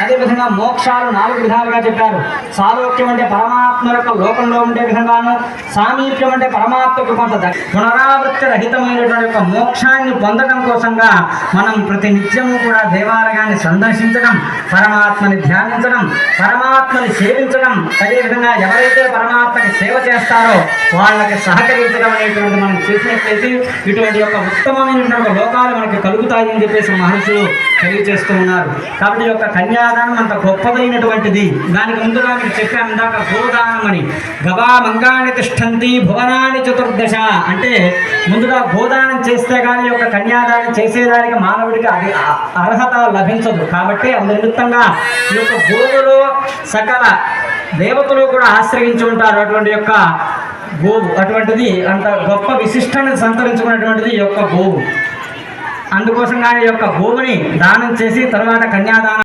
అదేవిధంగా మోక్షాలు 4 విధాలుగా చెప్పారు. సాలోక్యం అంటే పరమాత్మ యొక్క లోకంలో ఉండే విధంగాను, సామీప్యం అంటే పరమాత్మకు కొంత పునరావృత్తి రహితమైనటువంటి యొక్క మోక్షాన్ని పొందడం కోసంగా మనం ప్రతి నిత్యము కూడా దేవాలయాన్ని సందర్శించడం, పరమాత్మని ధ్యానించడం, పరమాత్మని సేవించడం, అదేవిధంగా ఎవరైతే పరమాత్మకి సేవ చేస్తారో వాళ్ళకి సహకరించడం అనేటువంటి మనం చేసినట్లయితే ఇటువంటి యొక్క ఉత్తమమైనటువంటి లోకాలు మనకి కలుగుతాయని చెప్పేసి మహర్షులు తెలియజేస్తూ ఉన్నారు. కాబట్టి యొక్క కన్యాదానం అంత గొప్పదైనటువంటిది. దానికి ముందుగా మీరు చెప్పాను ఇందాక గోదానం అని. గవా మంగాని తిష్టంతి భువనాని చతుర్దశ అంటే ముందుగా గోదానం చేస్తే కానీ యొక్క కన్యాదానం చేసేదానికి మానవుడికి అది అర్హత లభించదు. కాబట్టి అందునిమిత్తంగా ఈ యొక్క గోవులో సకల దేవతలు కూడా ఆశ్రయించి ఉంటారు. అటువంటి యొక్క గోవు అటువంటిది అంత గొప్ప విశిష్టాన్ని సంతరించుకున్నటువంటిది ఈ యొక్క గోవు. అందుకోసంగా ఈ యొక్క గోవుని దానం చేసి తర్వాత కన్యాదానం